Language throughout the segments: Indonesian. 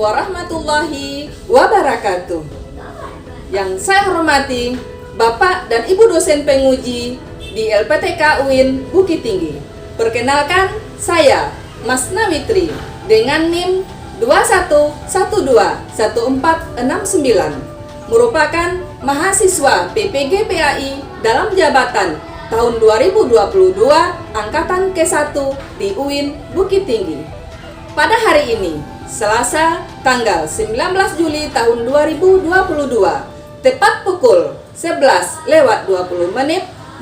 warahmatullahi wabarakatuh. Yang saya hormati Bapak dan Ibu dosen penguji di LPTK UIN Bukit Tinggi. Perkenalkan, saya Mas Nawitri dengan NIM 21121469 merupakan mahasiswa PPG PAI dalam jabatan tahun 2022 angkatan ke-1 di UIN Bukit Tinggi. Pada hari ini, Selasa tanggal 19 Juli tahun 2022, tepat pukul 11:20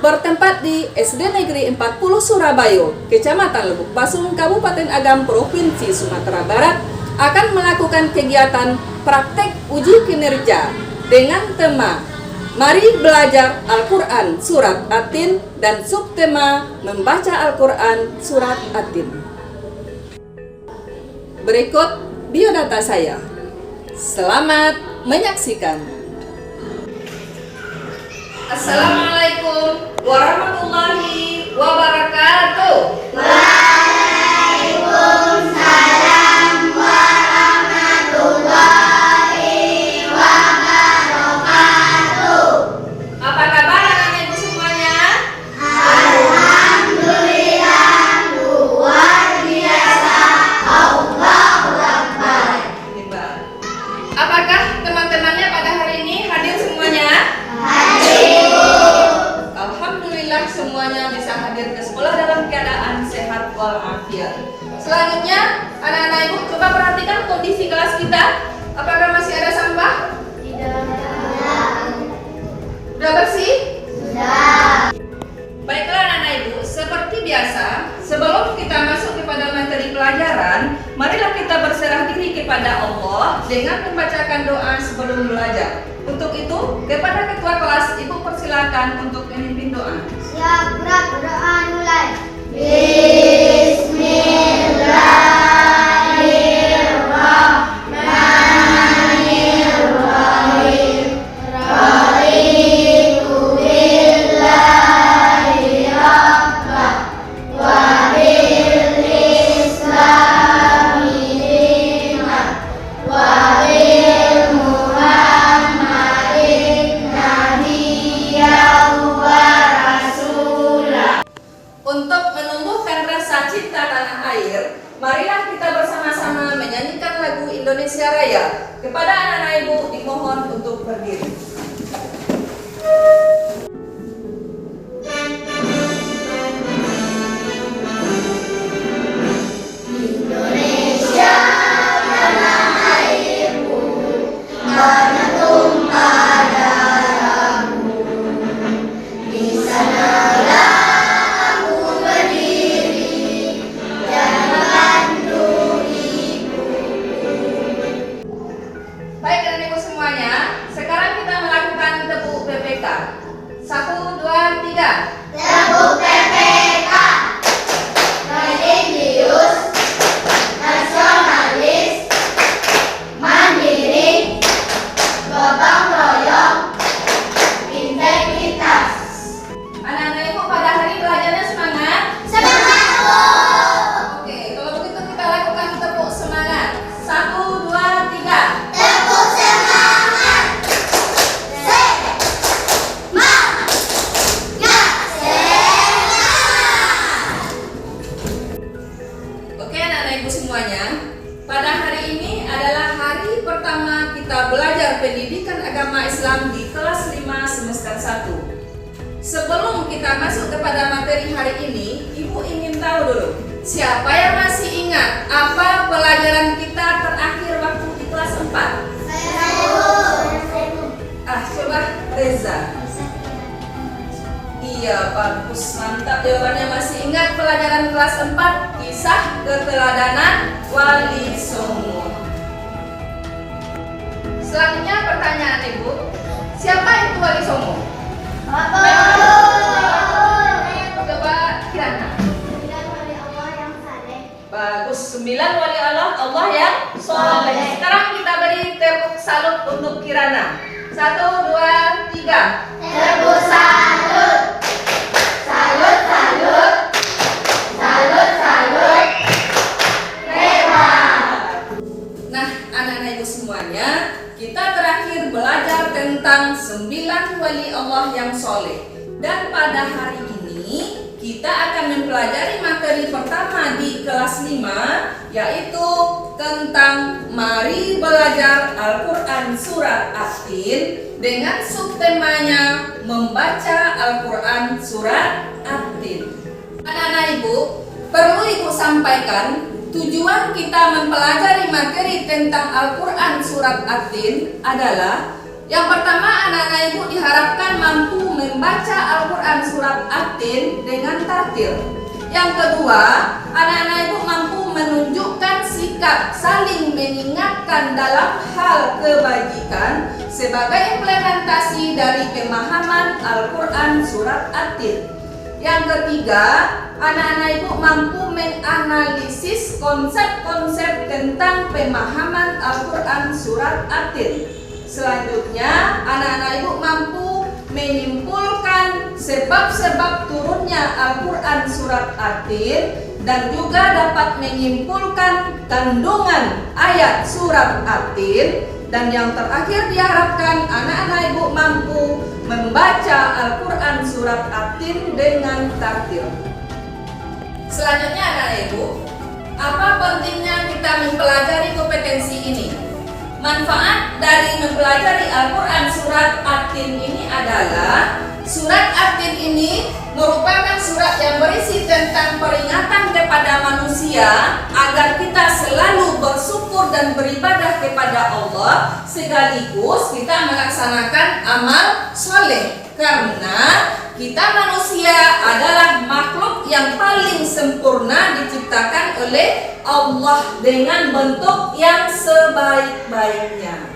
bertempat di SD Negeri 40 Surabaya, Kecamatan Lebuk Basung, Kabupaten Agam, Provinsi Sumatera Barat, akan melakukan kegiatan praktek uji kinerja dengan tema Mari Belajar Al-Quran Surat At-Tin dan subtema Membaca Al-Quran Surat At-Tin. Berikut biodata saya. Selamat menyaksikan. Assalamualaikum warahmatullahi wabarakatuh. Waalaikumsalam warahmatullahi wabarakatuh. Apa kabar anak-anak ibu semuanya? Alhamdulillah, luar biasa. Allahu Akbar. Apakah teman-temannya pada hari ini hadir semuanya? Alhamdulillah semuanya bisa hadir ke sekolah dalam keadaan sehat walafiat. Selanjutnya, anak-anak ibu coba perhatikan kondisi kelas kita. Apakah masih ada sampah? Tidak. Sudah bersih? Sudah. Baiklah anak-anak ibu, seperti biasa, sebelum kita masuk kepada materi pelajaran, marilah kita berserah diri kepada Allah dengan membacakan doa sebelum belajar. Untuk itu, kepada ketua kelas, ibu persilakan untuk memimpin doa. Siap, gerak, berdoa mulai. Bismillahirrahmanirrahim. Raditu billahi rabban wa bil islami dinan wa bil muhammadin nabiyyan wa rasulah. Untuk menumbuhkan rasa cinta tanah air, marilah kita bersama-sama menyanyikan lagu Indonesia Raya. Kepada anak-anak ibu dimohon untuk berdiri. Indonesia tanah airku, tanah tumpah darahmu. Di sanalah aku berdiri dan membantu ibuku. Baik anak ibu semuanya, sekarang kita melakukan tepuk PPK. 1, 2, 3. Tepuk PPK. Religius, nasionalis, mandiri, gotong royong, integritas. Anak-anak ibu pada hari belajarnya semangat? Semangat, Bu. Oke, kalau begitu kita lakukan tepuk semangat. 1, 2, 3. Tepuk semangat. Semangat. Ya, semangat. Oke anak-anak ibu semuanya, pada hari ini adalah hari pertama kita belajar pendidikan agama Islam di kelas 5 semester 1. Sebelum kita masuk kepada materi hari ini, ibu ingin tahu dulu, siapa yang masih ingat apa pelajaran kita terakhir waktu di kelas 4? Saya, Bu. Coba Reza. Iya, bagus, mantap jawabannya. Masih ingat pelajaran kelas 4, kisah keteladanan Wali Songo. Selanjutnya pertanyaan ibu, siapa itu Wali Songo? Coba Kirana. Bagus, 9 wali Allah yang soleh. Sekarang kita beri tepuk salut untuk Kirana. 1, 2, 3. Tepuk salut. Salut, salut. Salut, salut. Hebat. Nah, anak-anak anak-anak ibu semuanya, kita terakhir belajar tentang 9 wali Allah yang soleh. Dan pada hari ini kita akan mempelajari materi pertama di kelas 5, yaitu tentang mari belajar Al-Quran Surat At-Tin dengan subtemanya membaca Al-Quran Surat At-Tin. Anak-anak ibu, perlu ibu sampaikan, tujuan kita mempelajari materi tentang Al-Quran Surat At-Tin adalah yang pertama, anak-anak ibu diharapkan mampu membaca Al-Quran Surat At-Tin dengan tartil. Yang kedua, anak-anak ibu mampu menunjukkan sikap saling mengingatkan dalam hal kebajikan sebagai implementasi dari pemahaman Al-Quran Surat At-Tin. Yang ketiga, anak-anak ibu mampu menganalisis konsep-konsep tentang pemahaman Al-Quran Surat At-Tin. Selanjutnya, anak-anak ibu mampu menyimpulkan sebab-sebab turunnya Al-Quran Surat At-Tin dan juga dapat menyimpulkan kandungan ayat Surat At-Tin. Dan yang terakhir diharapkan anak-anak ibu mampu membaca Al-Quran Surat At-Tin dengan tartil. Selanjutnya anak-anak ibu, apa pentingnya kita mempelajari kompetensi ini? Manfaat dari mempelajari Al-Quran Surat At-Tin ini adalah Surat At-Tin ini merupakan surat yang berisi tentang peringatan kepada manusia agar kita selalu bersyukur dan beribadah kepada Allah sekaligus kita melaksanakan amal soleh, karena kita manusia adalah makhluk yang paling sempurna diciptakan oleh Allah dengan bentuk yang sebaik-baiknya.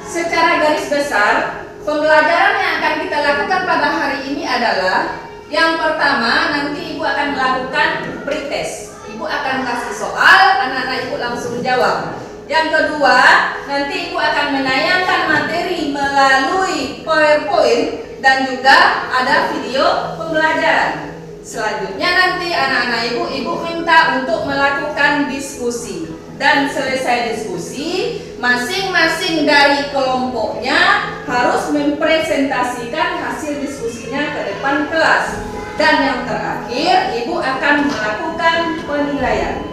Secara garis besar, pembelajaran yang akan kita lakukan pada hari ini adalah yang pertama, nanti ibu akan melakukan pretest. Ibu akan kasih soal, anak-anak ibu langsung jawab. Yang kedua, nanti ibu akan menayangkan materi melalui PowerPoint dan juga ada video pembelajaran. Selanjutnya nanti anak-anak ibu minta untuk melakukan diskusi. Dan selesai diskusi, masing-masing dari kelompoknya harus mempresentasikan hasil diskusinya ke depan kelas. Dan yang terakhir, ibu akan melakukan penilaian.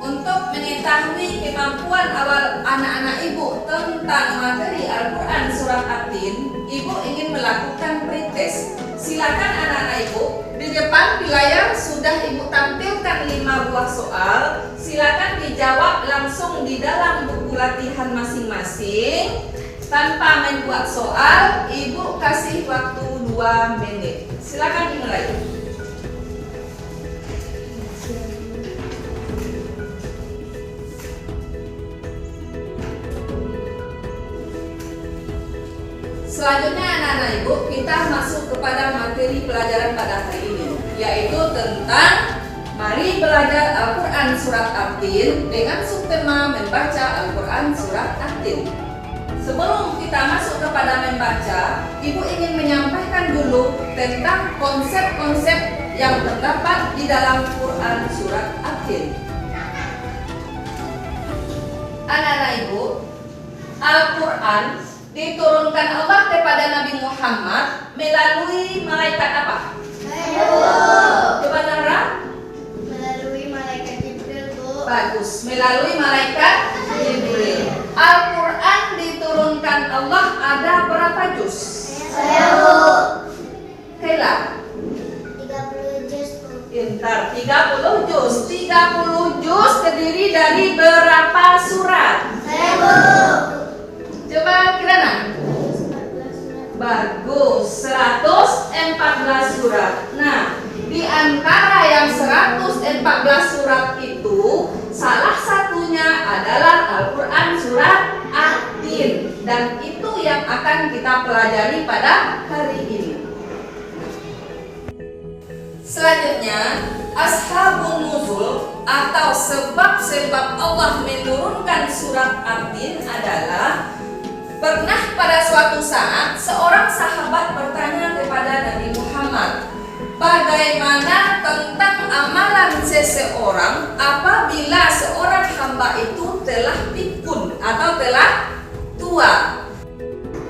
Untuk mengetahui kemampuan awal anak-anak ibu tentang materi Al-Quran Surat At-Tin, ibu ingin melakukan pretest. Silakan anak-anak ibu, di depan di layar sudah ibu tampilkan 5 buah soal. Silakan dijawab langsung di dalam buku latihan masing-masing. Tanpa membuat soal, ibu kasih waktu 2 menit. Silakan dimulai. Selanjutnya anak-anak ibu, kita masuk kepada materi pelajaran pada hari ini, yaitu tentang mari belajar Al-Quran Surat At-Tin dengan subtema membaca Al-Quran Surat At-Tin. Sebelum kita masuk kepada membaca, ibu ingin menyampaikan dulu tentang konsep-konsep yang terdapat di dalam Quran Surat At-Tin. Anak-anak ibu, Al-Quran diturunkan Allah kepada Nabi Muhammad melalui malaikat apa? Coba Nara? Melalui malaikat Jibril, Bu. Bagus, melalui malaikat Jibril. Al-Quran diturunkan Allah ada berapa juz? Saya, Bu. Kela? 30 juz, Bu. Pintar, 30 juz. 30 juz terdiri dari berapa surat? Saya, Bu. Coba Kirana. 14 surat. Bagus, 114 surat. Nah, di antara yang 114 surat itu, salah satunya adalah Al-Quran Surat At-Tin. Dan itu yang akan kita pelajari pada hari ini. Selanjutnya, Ashabun Nuzul atau sebab-sebab Allah menurunkan surat At-Tin adalah pernah pada suatu saat seorang sahabat bertanya kepada Nabi Muhammad, Bagaimana tentang amalan seseorang apabila seorang hamba itu telah pikun atau telah tua?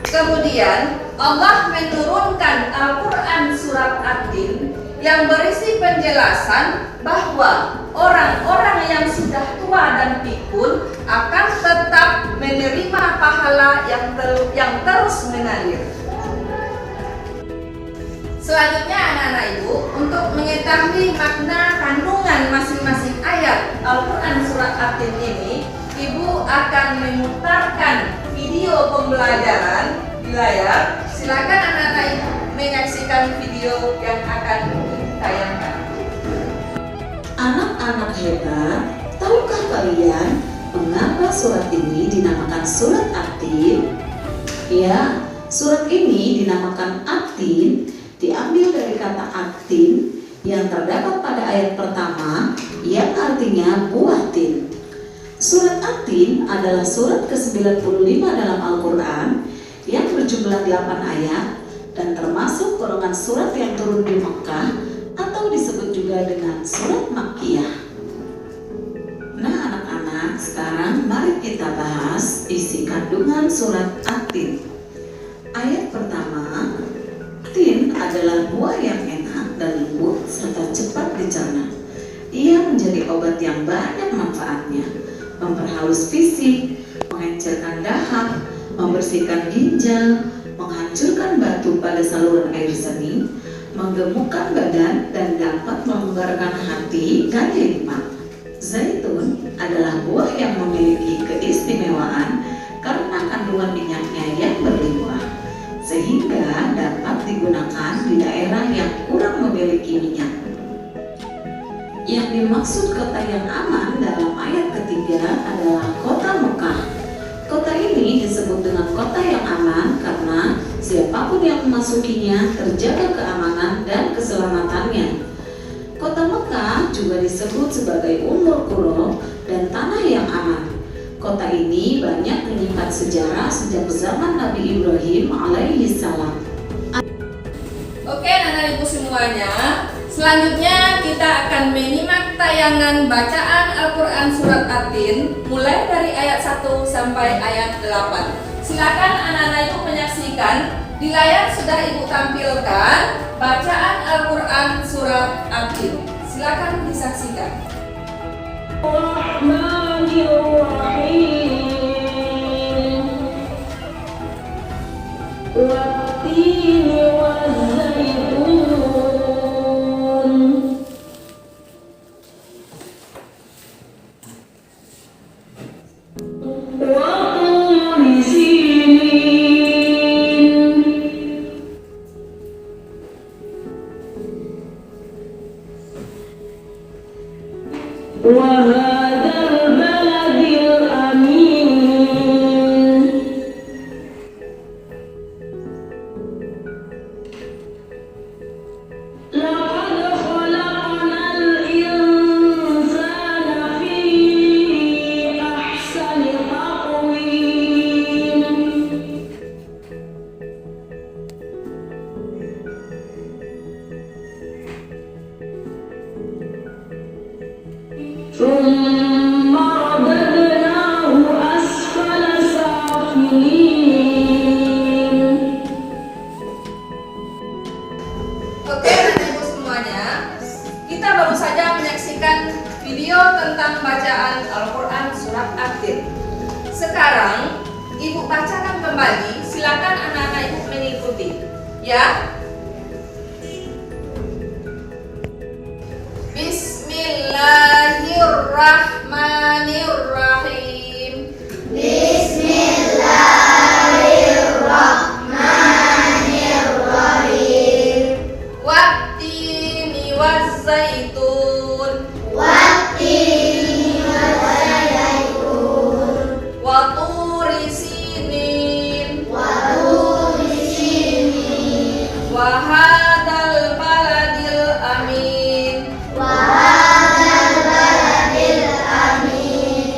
Kemudian Allah menurunkan Al-Quran surat At-Tin yang berisi penjelasan bahwa orang-orang yang sudah tua dan pikun akan tetap menerima pahala yang terus mengalir. Selanjutnya anak-anak ibu, untuk mengetahui makna kandungan masing-masing ayat Al-Quran surat At-Tin ini, ibu akan memutarkan video pembelajaran di layar. Silakan anak-anak ibu menyaksikan video yang akan ditayangkan. Anak-anak hebat, tahukah kalian mengapa surat ini dinamakan surat At-Tin? Ya, surat ini dinamakan At-Tin diambil dari kata aktin yang terdapat pada ayat pertama yang artinya buah tin. Surat At-Tin adalah surat ke-95 dalam Al-Quran yang berjumlah 8 ayat dan termasuk golongan surat yang turun di Mekah atau disebut juga dengan surat Makkiyah. Nah anak-anak, sekarang mari kita bahas isi kandungan surat At-Tin. Ayat pertama, tin adalah buah yang enak dan lembut serta cepat dicerna. Ia menjadi obat yang banyak manfaatnya, memperhalus fisik, mengencerkan dahak, membersihkan ginjal, menghancurkan batu pada saluran air seni, menggemukkan badan dan dapat melonggarkan hati dan hikmat. Zaitun adalah buah yang memiliki keistimewaan karena kandungan minyaknya yang berlimpah, sehingga dapat digunakan di daerah yang kurang memiliki minyak. Yang dimaksud kota yang aman dalam ayat ketiga adalah kota Mekah. Kota ini disebut dengan kota yang aman karena siapapun yang memasukinya terjaga keamanan dan keselamatannya. Kota Mekah juga disebut sebagai Ummul Qura dan tanah yang aman. Kota ini banyak menyimpan sejarah sejak zaman Nabi Ibrahim alaihi salam. Oke anak-anak ibu semuanya, selanjutnya kita akan menyimak tayangan bacaan Al-Quran surat At-Tin mulai dari ayat 1 sampai ayat 8. Silakan anak-anak ibu menyaksikan. Di layar sudah ibu tampilkan bacaan Al-Quran surat At-Tin. Silakan disaksikan. Oke anak ibu semuanya, kita baru saja menyaksikan video tentang bacaan Al-Quran surat At-Tin. Sekarang ibu bacakan kembali, silakan anak-anak ibu mengikuti ya. Bismillahirrahmanirrahim. Bismillahirrahmanirrahim. Wattini wazzaitun. Wattini wazzaitun. Waturi sinin. Waturi sinin. Wahadal baladil amin. Wahadal baladil amin.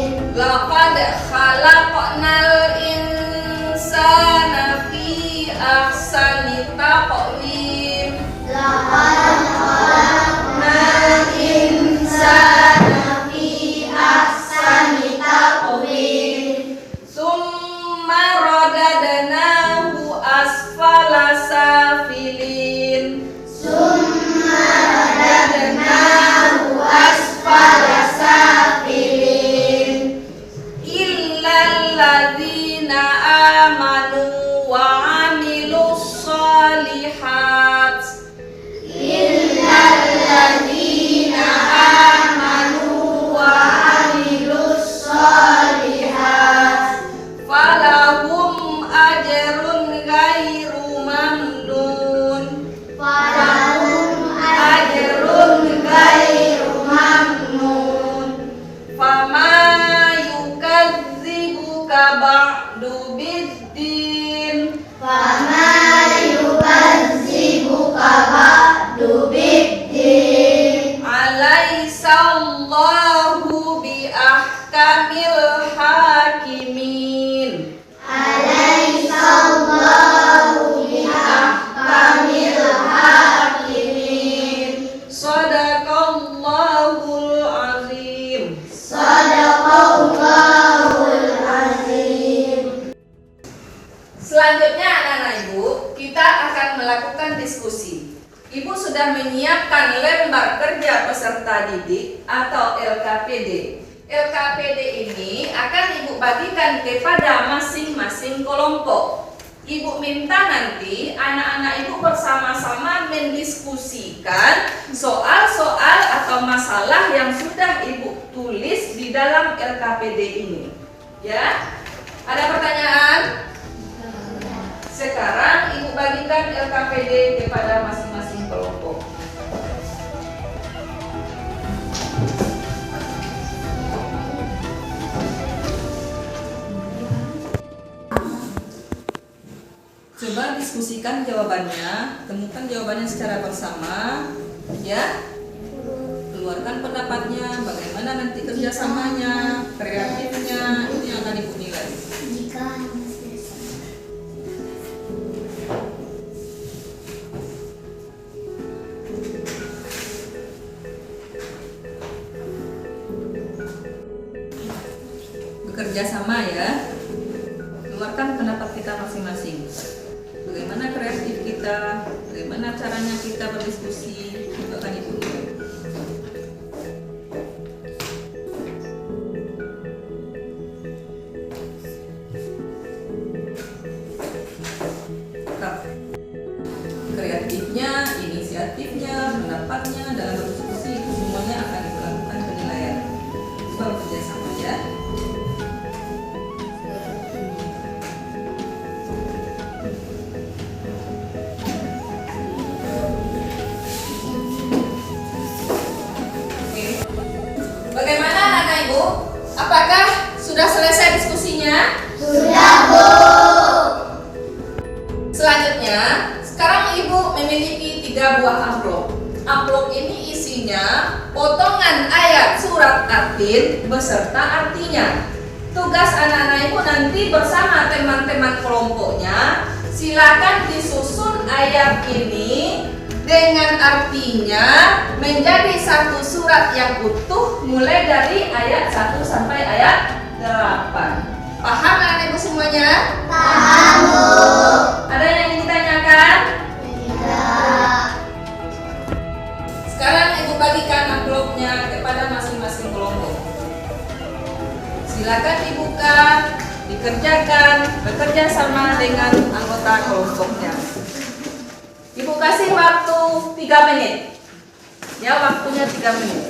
ba'du biddin. Fama yukadzibuka ba'du biddin. Alaisallahu bi ahkamil hakimin. Alaihissallahu biahkamil hakimin. Shadaqallahul azim. Shadaqallahul azim. Selanjutnya anak-anak ibu, kita akan melakukan diskusi. Ibu sudah menyiapkan lembar kerja peserta didik atau LKPD. LKPD ini akan ibu bagikan kepada masing-masing kelompok. Ibu minta nanti anak-anak ibu bersama-sama mendiskusikan soal-soal atau masalah yang sudah ibu tulis di dalam LKPD ini. Ya, ada pertanyaan? Sekarang ibu bagikan LKPD kepada masing-masing kelompok. Coba diskusikan jawabannya, temukan jawabannya secara bersama, ya. Keluarkan pendapatnya, bagaimana nanti kerjasamanya, kreatifnya, itu yang akan ibu nilai. Bekerja sama ya, keluarkan pendapat kita masing-masing. Bagaimana kreatif kita, bagaimana caranya kita berdiskusi, itu akan ibu nilai. Kreatifnya, inisiatifnya, pendapatnya dalam berdiskusi itu semuanya akan dilakukan penilaian. Coba bekerja sama ya. Bagaimana anak-anak ibu? Apakah sudah selesai diskusinya? Sudah, Bu. Selanjutnya, sekarang ibu memiliki 3 buah amplop. Amplop ini isinya potongan ayat surat At-Tin beserta artinya. Tugas anak-anak ibu nanti bersama teman-teman kelompoknya, silakan disusun ayat ini dengan artinya menjadi satu surat yang utuh mulai dari ayat 1 sampai ayat 8. Paham anak ibu semuanya? Paham, Bu. Ada yang ingin ditanyakan? Tidak. Sekarang ibu bagikan amplopnya kepada masing-masing kelompok. Silakan dibuka, dikerjakan, bekerja sama dengan anggota kelompoknya. Ibu kasih waktu 3 menit. Ya, waktunya 3 menit.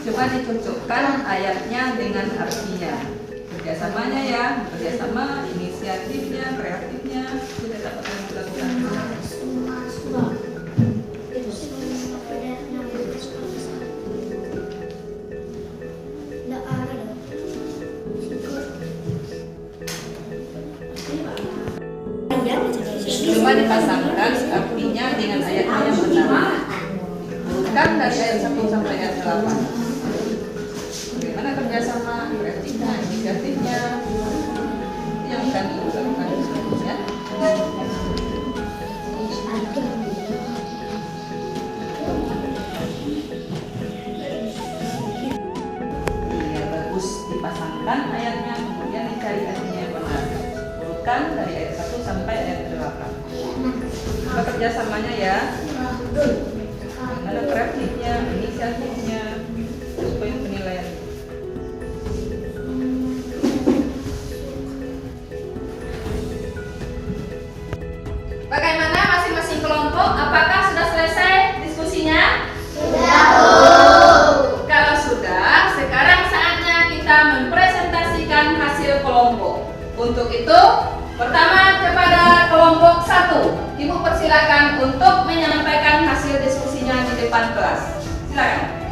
Coba dicocokkan ayatnya dengan artinya. Kerjasamanya ya, kerjasama, inisiatifnya, kreatifnya, itu dapat dilakukan. Coba dipasangkan artinya dengan ayatnya yang benar. Urutkan dari ayat 1 sampai ayat 8. Bagaimana kerjasama, kreatifnya, inisiatifnya, itu yang akan dilakukan selanjutnya. Iya, bagus. Dipasangkan ayatnya, kemudian dicari artinya yang benar. Urutkan dari ayat 1 sampai ayat 8. Coba kerjasamanya ya. Bagaimana kreatifnya, inisiatifnya, supaya penilaian. Bagaimana masing-masing kelompok? Apakah sudah selesai diskusinya? Sudah, Bu. Kalau sudah, sekarang saatnya kita mempresentasikan hasil kelompok. Untuk itu, pertama kepada kelompok 1, Ibu persilakan untuk menyampaikan hasil diskusinya di depan kelas. Silakan.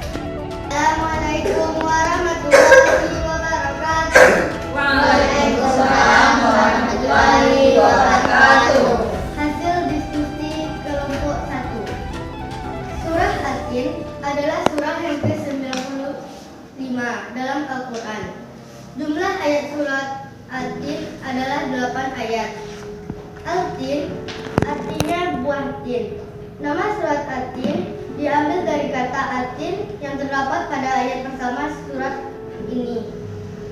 Assalamualaikum warahmatullahi wabarakatuh. Waalaikumsalam warahmatullahi wabarakatuh. Hasil diskusi kelompok 1. Surah At-Tin adalah surah yang ke-95 dalam Al-Quran. Jumlah ayat surat At-Tin adalah 8 ayat. Al-Tin artinya buah tin. Nama surat At-Tin diambil dari kata atin yang terdapat pada ayat pertama surat ini.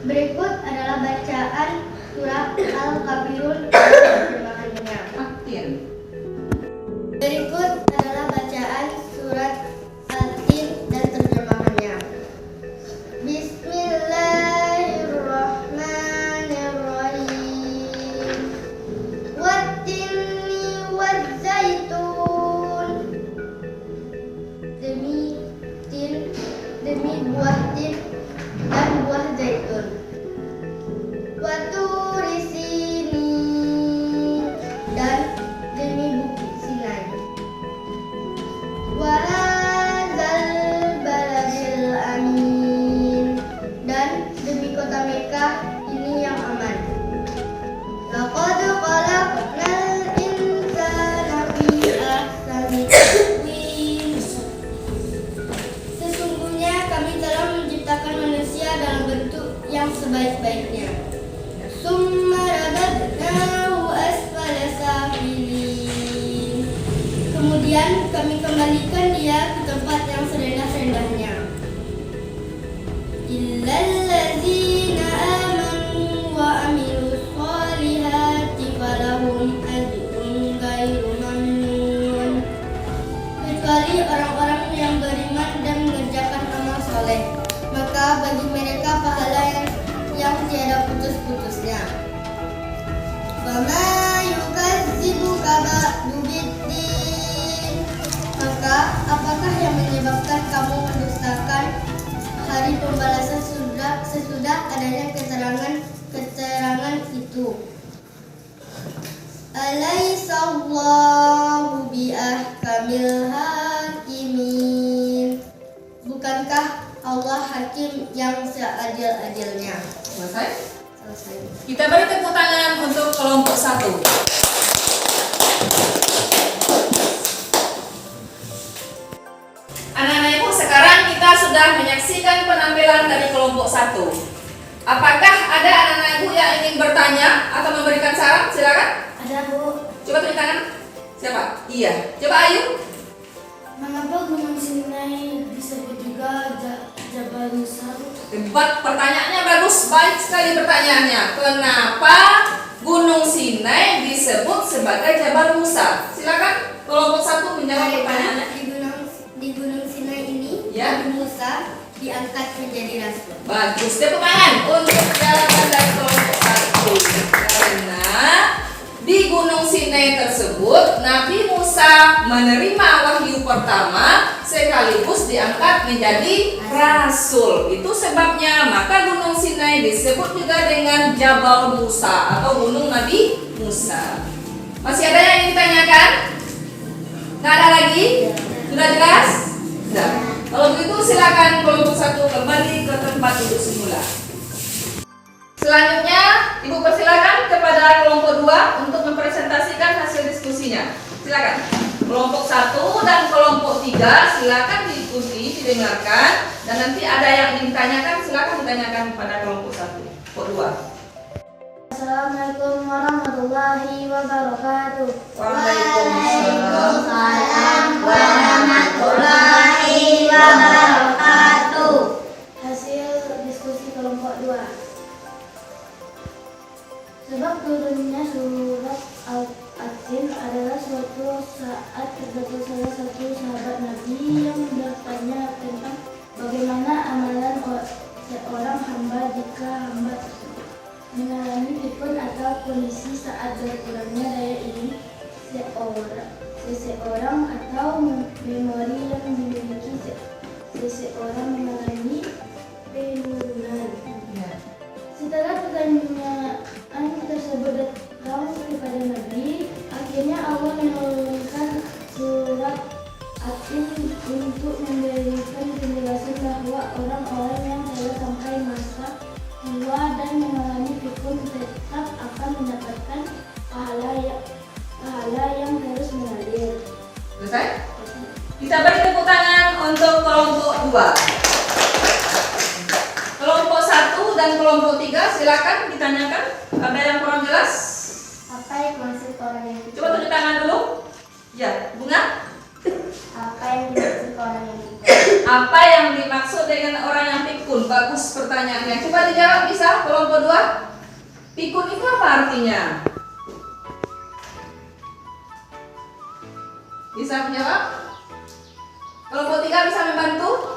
Berikut adalah bacaan surah Al-Kafirun dan terjemahannya. Atin. Berikut adalah bacaan surat At-Tin dan terjemahannya. Bismillahirrahmanirrahim. Wat-tini waz-zaitun. Demi buah tin dan buah zaitun. Waturi Sinin dan demi bukit Sinai. Wahadzal baladil amin dan demi kota Mekah ini yang aman. Laqad khalaqnal insana fi ahsani taqwim. Sesungguhnya kami telah menciptakan manusia dalam bentuk yang sebaik-baiknya. Summa radadnahu asfala safilin. Kemudian kami kembalikan dia ke tempat yang serendah-rendahnya. Illal ladzina amanu wa amilus solihati falahum ajrun ghairu mamnun. Kecuali orang-orang yang beriman dan mengerjakan amal soleh, maka bagi mereka pahala yang tiada putus-putusnya. Wama yukadzibuka ba'du biddin. Maka apakah yang menyebabkan kamu mendustakan hari pembalasan sesudah adanya keterangan itu? Alaihissallahu biahkamil hakimin. Bukankah Allah hakim yang seadil-adilnya? Selesai? Selesai. Kita beri tepuk tangan untuk kelompok 1. Anak-anak ibu, sekarang kita sudah menyaksikan penampilan dari kelompok 1. Apakah ada anak-anak ibu yang ingin bertanya atau memberikan saran? Silakan. Ada, Bu. Coba tunjuk tangan. Siapa? Iya. Coba Ayu. Mengapa Gunung Sinai disebut juga Jabal Musa? Debat pertanyaannya bagus, baik sekali pertanyaannya. Kenapa Gunung Sinai disebut sebagai Jabal Musa? Silakan kelompok 1 menjawab pertanyaannya. Di Gunung Sinai ini, Ya. Nabi Musa diangkat menjadi rasul. Bagus, tepuk tangan untuk jawaban dari kelompok 1. Karena di Gunung Sinai tersebut Nabi Musa menerima wahyu pertama sekaligus diangkat menjadi rasul. Itu sebabnya maka Gunung Sinai disebut juga dengan Jabal Musa atau Gunung Nabi Musa. Masih ada yang ingin ditanyakan? Nggak ada lagi? Sudah jelas? Sudah. Kalau begitu silakan kelompok 1 kembali ke tempat duduk semula. Selanjutnya, Ibu persilakan kepada kelompok 2 untuk mempresentasikan hasil diskusinya. Silakan. Kelompok 1 dan kelompok 3 silakan diikuti, didengarkan, dan nanti ada yang ingin ditanyakan silakan ditanyakan kepada kelompok 1. Kelompok 2. Assalamualaikum warahmatullahi wabarakatuh. Waalaikumsalam warahmatullahi wabarakatuh. Hasil diskusi kelompok 2. Sebab turunnya surat Al-Tin adalah suatu saat terdapat salah satu sahabat Nabi yang bertanya tentang bagaimana amalan seorang hamba jika hamba tersebut mengalami pikun atau kondisi saat berkurangnya daya ingat seseorang atau memori yang dimiliki seseorang mengalami penurunan. Setelah pertanyaan tersebut 2. Kelompok 1 dan kelompok 3 silakan ditanyakan. Ada yang kurang jelas? Apa yang dimaksud orang yang pikun? Coba tunjuk tangan dulu. Ya, Bunga. Apa yang dimaksud orang yang pikun? Apa yang dimaksud dengan orang yang pikun? Bagus pertanyaannya. Coba dijawab bisa kelompok 2. Pikun itu apa artinya? Bisa menjawab? Kelompok 3 bisa membantu?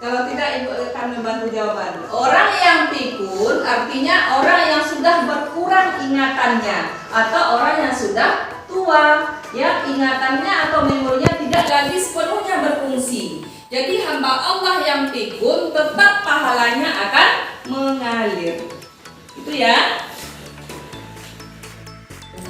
Kalau tidak, Ibu akan membantu jawaban. Orang yang pikun artinya orang yang sudah berkurang ingatannya atau orang yang sudah tua, ya, ingatannya atau memorinya tidak lagi sepenuhnya berfungsi. Jadi hamba Allah yang pikun tetap pahalanya akan mengalir. Itu ya.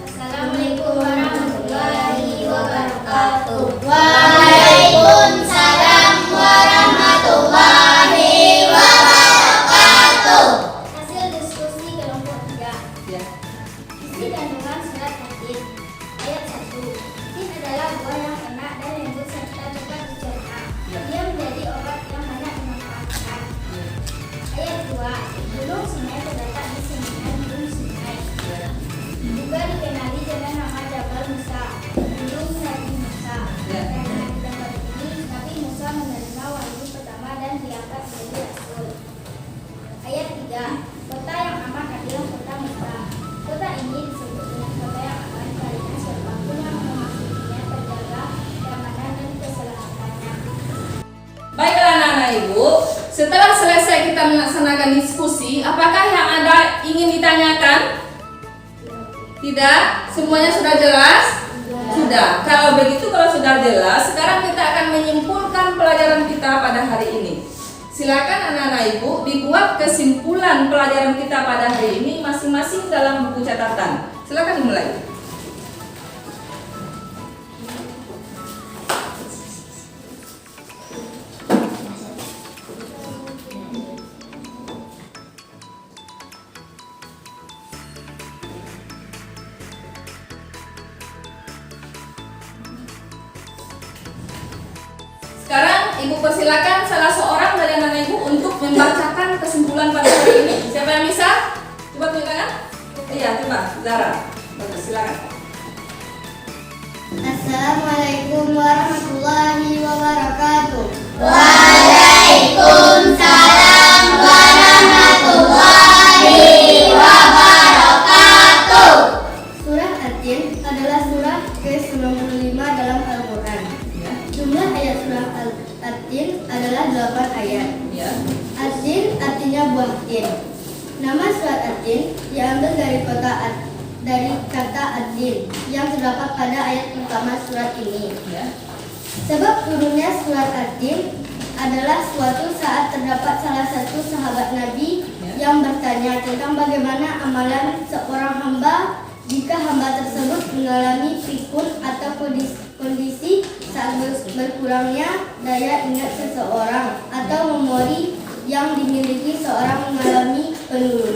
Assalamualaikum warahmatullahi wabarakatuh. Waalaikumsalam warahmatullahi wabarakatuh. Hasil diskusi kelompok 3. Ya. Isi kandungan surat Yasin ayat 1. Yasin adalah buah yang enak dan lembut serta cepat dicerna. Dia menjadi obat yang banyak dimanfaatkan. Ayat 2. Gunung Sinai terletak di sinian Gunung Sinai. Juga dikenali dengan nama Jabal Musa, Gunung Nabi Musa. Karena di tempat ini Nabi Musa menerima wahyu pertama dan diangkat menjadi rasul. Ayat 3. Kota yang aman adalah kota Mekah. Kota ini disebut dengan kota yang aman karena siapapun yang memasukinya terjaga keamanan dan keselamatannya. Baiklah anak-anak Ibu, setelah selesai kita melaksanakan diskusi, apakah yang ada ingin ditanyakan? Tidak? Semuanya sudah jelas? Sudah. Kalau begitu, kalau sudah jelas, sekarang kita akan menyimpulkan pelajaran kita pada hari ini. Silakan anak-anak Ibu dibuat kesimpulan pelajaran kita pada hari ini masing-masing dalam buku catatan. Silakan dimulai. Sekarang Ibu persilakan salah seorang dari anak Ibu untuk membacakan kesimpulan pada hari ini. Siapa yang bisa? Coba tunjuk tangan. Iya, coba Zara. Bagus, silakan. Assalamualaikum warahmatullahi wabarakatuh. Waalaikumsalam warahmatullahi wabarakatuh. Surah At-Tin adalah surah ke-95 dalam Al-Quran. Ya. Jumlah ayat surah At-Tin adalah 8 ayat. Ya. At-Tin artinya buah tin. Nama surat At-Tin diambil dari kata Ad-Din yang terdapat pada ayat pertama surat ini. Ya. Sebab turunnya surat Ad-Din adalah suatu saat terdapat salah satu sahabat Nabi yang bertanya tentang bagaimana amalan seorang hamba jika hamba tersebut mengalami pikun atau kondisi saat berkurangnya daya ingat seseorang atau memori yang dimiliki seorang mengalami penurunan.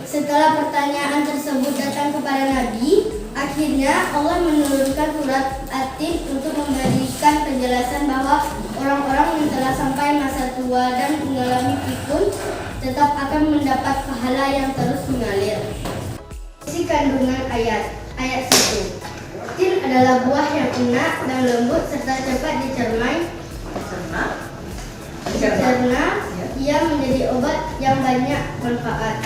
Setelah pertanyaan tersebut datang kepada Nabi, akhirnya Allah menurunkan surat At-Tin untuk memberikan penjelasan bahwa orang-orang yang telah sampai masa tua dan mengalami pikun tetap akan mendapat pahala yang terus mengalir. Isi kandungan ayat 1. Tin adalah buah yang enak dan lembut serta cepat dicerna. Ia menjadi obat yang banyak manfaat.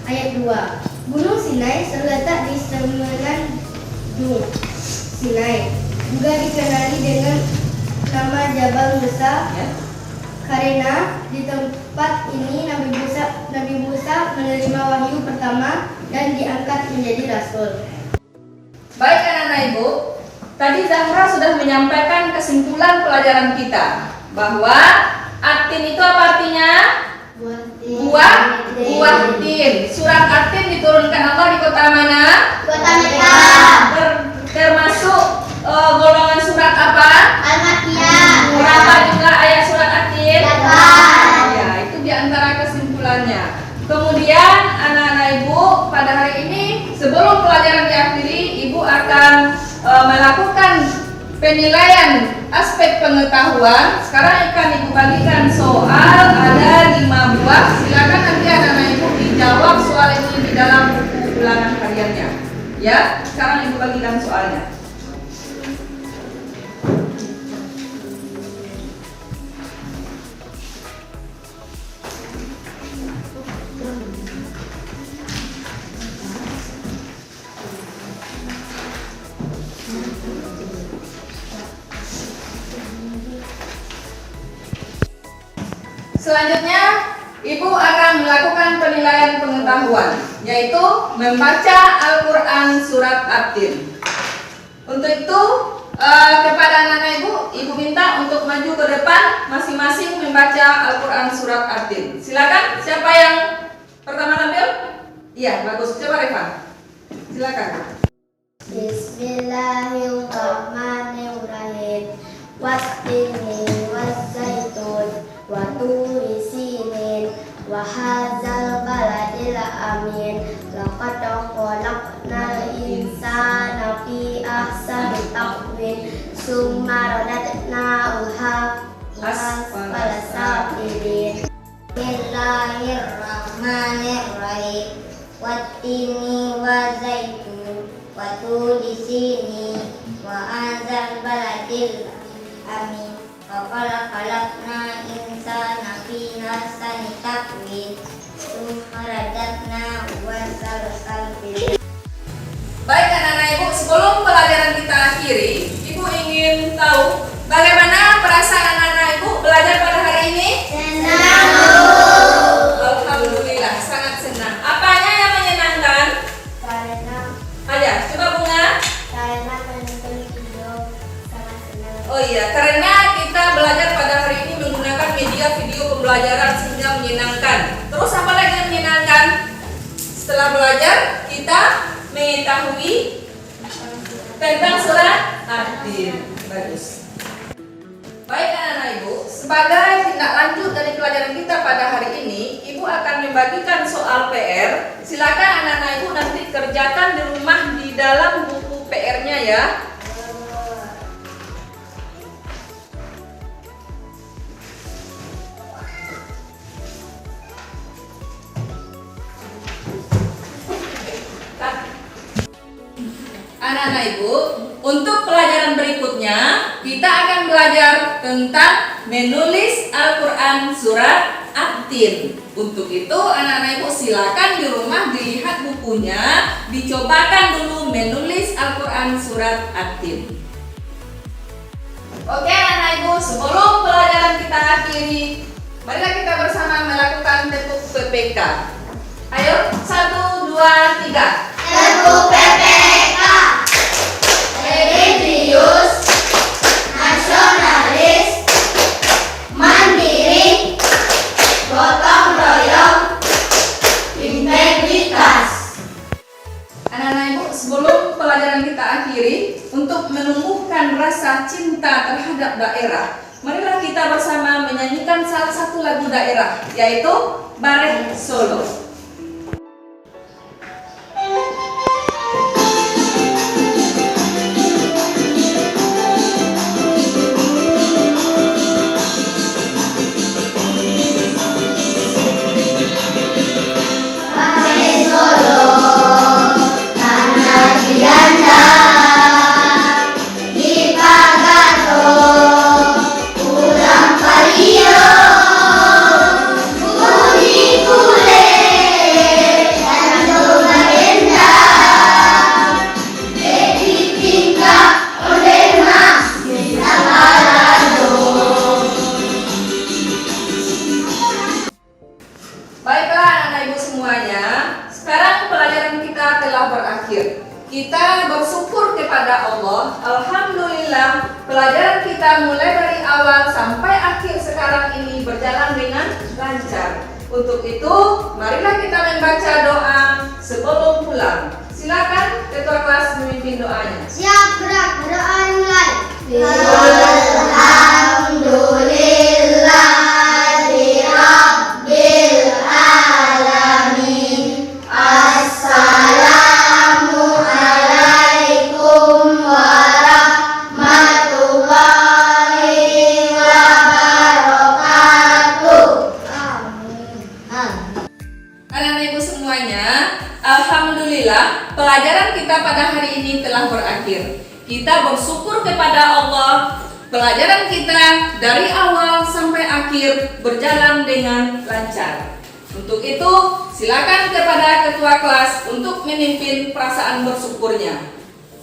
Ayat 2. Gunung Sinai terletak di semenanjung Sinai. Juga dikenali dengan nama Jabal Musa. Karena di tempat ini Nabi Musa menerima wahyu pertama dan diangkat menjadi rasul. Baik anak-anak Ibu, tadi Zahra sudah menyampaikan kesimpulan pelajaran kita bahwa At-Tin itu apa artinya? Buah tin. Surat At-Tin diturunkan Allah di kota mana? Kota Mekah. Termasuk golongan surat apa? Al-Makkiyah. Berapa jumlah ayat surat At-Tin? 8. Ya, itu diantara kesimpulannya. Kemudian anak-anak Ibu pada hari ini sebelum pelajaran diakhiri, Ibu akan melakukan penilaian aspek pengetahuan, sekarang akan Ibu bagikan soal, ada 5 buah. Silakan nanti anak-anak Ibu dijawab soal ini di dalam buku ulangan hariannya. Ya, sekarang Ibu bagikan soalnya. Selanjutnya, Ibu akan melakukan penilaian pengetahuan, yaitu membaca Al-Quran Surat At-Tin. Untuk itu, kepada anak-anak Ibu minta untuk maju ke depan, masing-masing membaca Al-Quran Surat At-Tin. Silakan, siapa yang pertama tampil? Iya, bagus. Coba Reva. Silakan. Bismillahirrahmanirrahim. Wattini waszaitun wa turi sinin wa hadzal baladil amin. Laqad khalaqnal insana fi ahsani taqwim summa radadnahu asfala safilin. Bismillahirrahmanirrahim. Wattini waszaitun wa turi sinin wa hadzal baladil amin. Faqala khalaqna insana fi ahsani taqwim tsumma radadna wa salsalbil. Baik anak-anak Ibu, sebelum pelajaran kita akhiri, Ibu ingin tahu bagaimana perasaan anak-anak Ibu belajar pada hari ini? Senang. Alhamdulillah, sangat senang. Apanya yang menyenangkan? Aja, coba Bunga. Karena menonton video sangat senang. Oh iya, karena kita belajar pada hari ini menggunakan media video pembelajaran sehingga menyenangkan. Terus apa lagi yang menyenangkan? Setelah belajar, kita mengetahui tentang surat At-Tin. Bagus. Baik anak-anak Ibu, sebagai tindak lanjut dari pelajaran kita pada hari ini, Ibu akan membagikan soal PR. Silakan anak-anak Ibu nanti kerjakan di rumah di dalam buku PR-nya ya. Anak-anak Ibu, untuk pelajaran berikutnya kita akan belajar tentang menulis Al-Quran Surat At-Tin. Untuk itu anak-anak Ibu silakan di rumah dilihat bukunya, dicobakan dulu menulis Al-Quran Surat At-Tin. Oke anak-anak Ibu, sebelum pelajaran kita akhiri, marilah kita bersama melakukan tepuk PPK. Ayo, 1, 2, 3. Tepuk PPK. Religius, nasionalis, mandiri, gotong royong, integritas. Anak-anak Ibu, sebelum pelajaran kita akhiri, untuk menumbuhkan rasa cinta terhadap daerah, marilah kita bersama menyanyikan salah satu lagu daerah, yaitu Bareng Solo. Kita bersyukur kepada Allah. Alhamdulillah, pelajaran kita mulai dari awal sampai akhir sekarang ini berjalan dengan lancar. Untuk itu, marilah kita membaca doa sebelum pulang. Silakan ketua kelas memimpin doanya. Siap, gerak, berdoa mulai. Alhamdulillahirabbil alamin. Assalamualaikum warahmatullahi Alhamdulillah, pelajaran kita pada hari ini telah berakhir. Kita bersyukur kepada Allah. Pelajaran kita dari awal sampai akhir berjalan dengan lancar. Untuk itu, silakan kepada ketua kelas untuk memimpin perasaan bersyukurnya.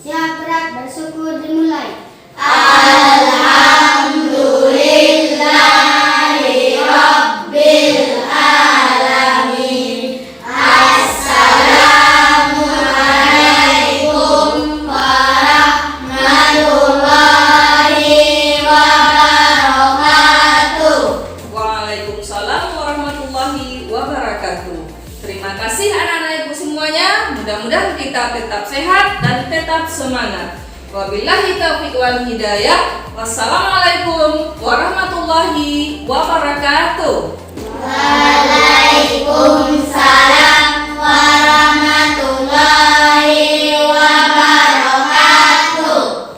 Siap gerak bersyukur dimulai. Alhamdulillahirabbil alamin. Assalamualaikum warahmatullahi wabarakatuh. Waalaikumsalam warahmatullahi wabarakatuh. Terima kasih anak-anak ibu semuanya. Mudah-mudahan kita tetap sehat dan tetap semangat. Wabillahi taufiq wal hidayah. Wassalamualaikum warahmatullahi wabarakatuh. Waalaikumsalam